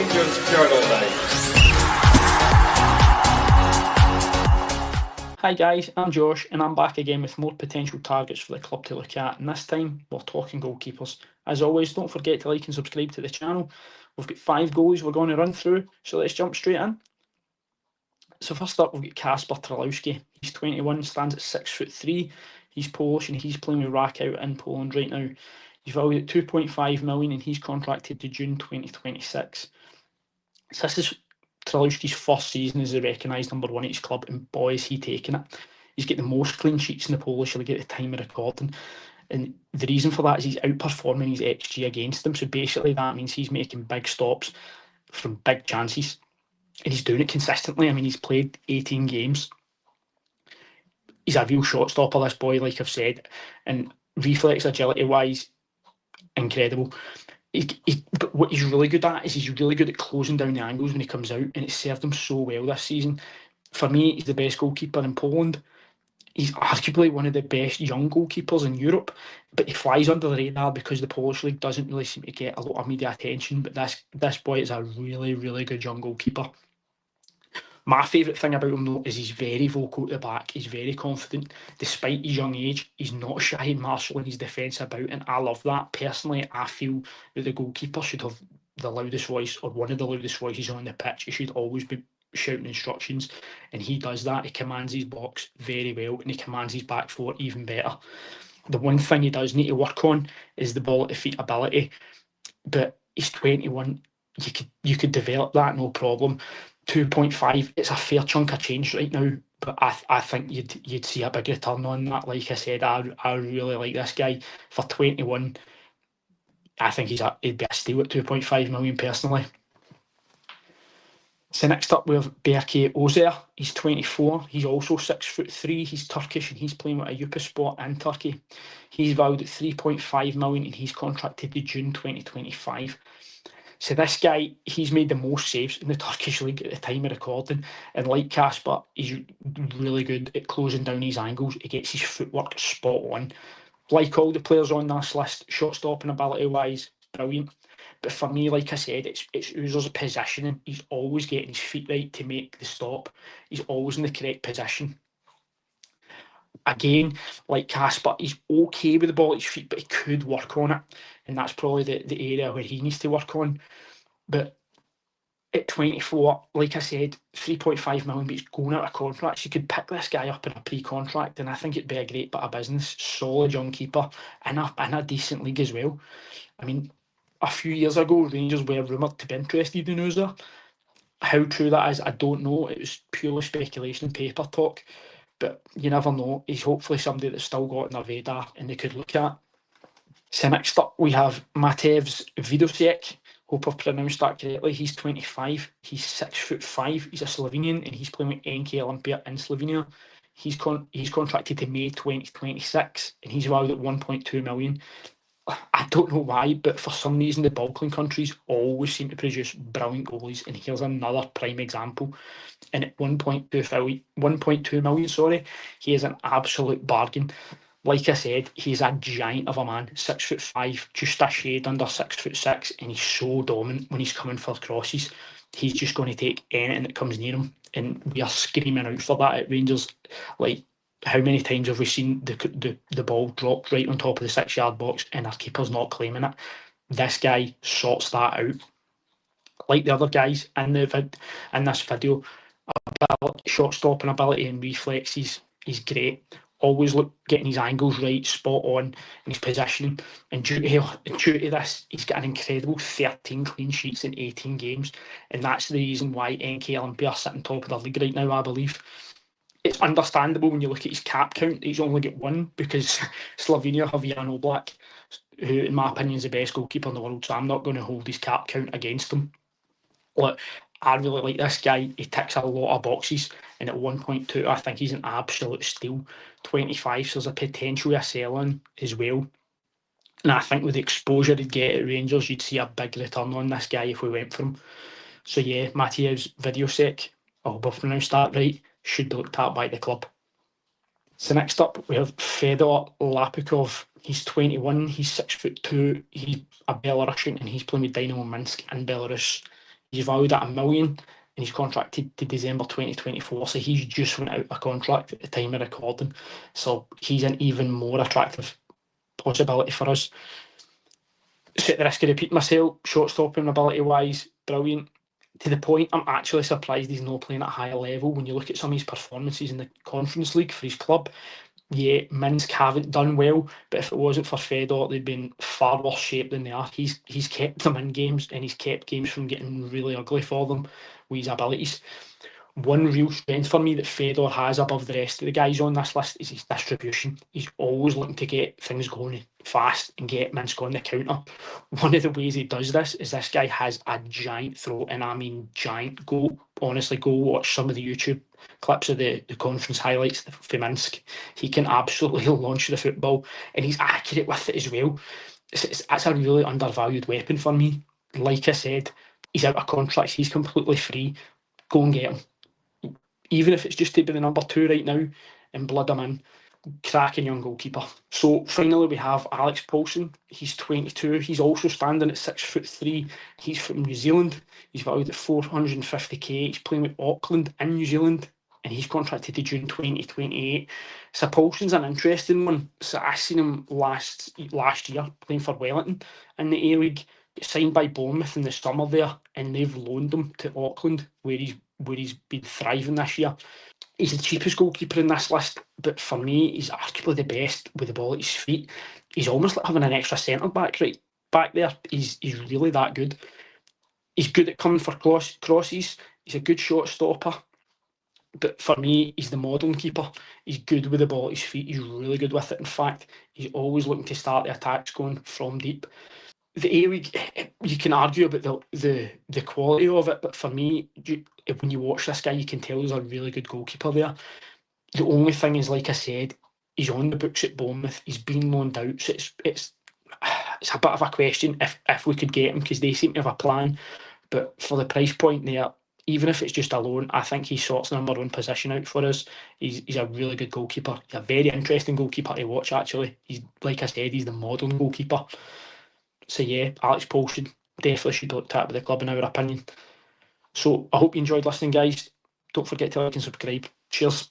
Rangers Journal. Hi guys, I'm Josh and I'm back again with more potential targets for the club to look at, and this time we're talking goalkeepers. As always, don't forget to like and subscribe to the channel. We've got 5 goalies we're going to run through, so let's jump straight in. So first up, we've got Kacper Trelowski. He's 21, stands at 6'3". He's Polish and he's playing with Rakow in Poland right now. He's valued at 2.5 million and he's contracted to June 2026. So this is Trelowski's first season as the recognised number one at his club, and boy is he taking it. He's got the most clean sheets in the Polish league at the time of recording, and the reason for that is he's outperforming his XG against them. So basically that means he's making big stops from big chances, and he's doing it consistently. I mean, he's played 18 games. He's a real shot stopper, this boy, like I've said, and reflex agility wise, incredible. But what he's really good at is he's really good at closing down the angles when he comes out, and it's served him so well this season. For me, he's the best goalkeeper in Poland. He's arguably one of the best young goalkeepers in Europe, but he flies under the radar because the Polish league doesn't really seem to get a lot of media attention. But this boy is a really, really good young goalkeeper. My favourite thing about him, though, is he's very vocal at the back. He's very confident. Despite his young age, he's not shy and marshalling his defence about, and I love that. Personally, I feel that the goalkeeper should have the loudest voice, or one of the loudest voices on the pitch. He should always be shouting instructions, and he does that. He commands his box very well, and he commands his back four even better. The one thing he does need to work on is the ball at the feet ability, but he's 21. You could develop that, no problem. 2.5, it's a fair chunk of change right now, but I think you'd see a big return on that. Like I said, I really like this guy. For 21, I think he'd be a steal at 2.5 million personally. So next up we have Berke Ozer. He's 24. He's also 6'3". He's Turkish and he's playing with a Yupaspor in Turkey. He's valued at 3.5 million and he's contracted to June 2025. So this guy, he's made the most saves in the Turkish league at the time of recording. And like Kacper, he's really good at closing down his angles. He gets his footwork spot on. Like all the players on this list, shot stopping ability wise, brilliant. But for me, like I said, it's Ozer's positioning. He's always getting his feet right to make the stop. He's always in the correct position. Again, like Kacper, he's okay with the ball at his feet, but he could work on it. And that's probably the area where he needs to work on. But at 24, like I said, 3.5 million, but he's going out of contracts. You could pick this guy up in a pre-contract, and I think it'd be a great bit of business. Solid young keeper in a decent league as well. I mean, a few years ago, Rangers were rumoured to be interested in Ozer. How true that is, I don't know. It was purely speculation and paper talk. But you never know. He's hopefully somebody that's still got on their radar and they could look at. So next up we have Matevz Vidovsek. Hope I've pronounced that correctly. He's 25. He's 6'5". He's a Slovenian and he's playing with NK Olympia in Slovenia. He's contracted to May 2026 and he's valued at 1.2 million. I don't know why, but for some reason the Balkan countries always seem to produce brilliant goalies, and here's another prime example. And at 1.2 million, he is an absolute bargain. Like I said, he's a giant of a man, 6'5", just a shade under 6'6", and he's so dominant when he's coming for crosses. He's just going to take anything that comes near him, and we are screaming out for that at Rangers. Like, how many times have we seen the ball dropped right on top of the 6-yard box and our keeper's not claiming it? This guy sorts that out. Like the other guys in this video, shot stopping ability and reflexes, he's great. Always getting his angles right, spot on, and his positioning. And due to this, he's got an incredible 13 clean sheets in 18 games, and that's the reason why NK Olympia are sitting top of the league right now, I believe. It's understandable when you look at his cap count. He's only got one because Slovenia have Jan Oblak, who, in my opinion, is the best goalkeeper in the world. So I'm not going to hold his cap count against him. Look, I really like this guy. He ticks a lot of boxes, and at 1.2, I think he's an absolute steal. 25, so there's a potential of selling as well. And I think with the exposure he'd get at Rangers, you'd see a big return on this guy if we went for him. So yeah, Matevz Vidovsek, I hope I've pronounced that right, should be looked at by the club. So next up, we have Fedor Lapoukhov. He's 21, he's 6'2", he's a Belarusian, and he's playing with Dynamo Minsk in Belarus. He's valued at $1 million and he's contracted to December 2024. So he's just went out of contract at the time of recording. So he's an even more attractive possibility for us. So at the risk of repeating myself, short stopping ability wise, brilliant. To the point, I'm actually surprised he's not playing at a higher level. When you look at some of his performances in the Conference League for his club, yeah, Minsk haven't done well, but if it wasn't for Fedor, they'd been far worse shape than they are. He's kept them in games, and he's kept games from getting really ugly for them with his abilities. One real strength for me that Fedor has above the rest of the guys on this list is his distribution. He's always looking to get things going fast and get Minsk on the counter. One of the ways he does this is this guy has a giant throat, and I mean giant. Go watch some of the YouTube clips of the conference highlights for Minsk. He can absolutely launch the football, and he's accurate with it as well. That's a really undervalued weapon for me. Like I said, he's out of contract. He's completely free. Go and get him. Even if it's just to be the number 2 right now and blood him in. Cracking young goalkeeper. So finally we have Alex Paulsen. He's 22. He's also standing at 6'3". He's from New Zealand. He's valued at 450k. He's playing with Auckland in New Zealand, and he's contracted to June 2028. So Paulsen's an interesting one. So I seen him last year playing for Wellington in the A-League. Signed by Bournemouth in the summer there, and they've loaned him to Auckland, where he's been thriving this year. He's the cheapest goalkeeper in this list, but for me, he's arguably the best with the ball at his feet. He's almost like having an extra centre back right back there. He's really that good. He's good at coming for crosses. He's a good shot stopper. But for me, he's the modern keeper. He's good with the ball at his feet. He's really good with it. In fact, he's always looking to start the attacks going from deep. The A-League, you can argue about the quality of it, but for me, when you watch this guy, you can tell there's a really good goalkeeper there. The only thing is, like I said, he's on the books at Bournemouth. He's been loaned out, so it's a bit of a question if we could get him, because they seem to have a plan. But for the price point there, even if it's just a loan, I think he sorts the number 1 position out for us. He's a really good goalkeeper. He's a very interesting goalkeeper to watch, actually. He's, like I said, he's the modern goalkeeper. So yeah, Alex Paulsen definitely should be looked at by the club in our opinion. So I hope you enjoyed listening, guys. Don't forget to like and subscribe. Cheers.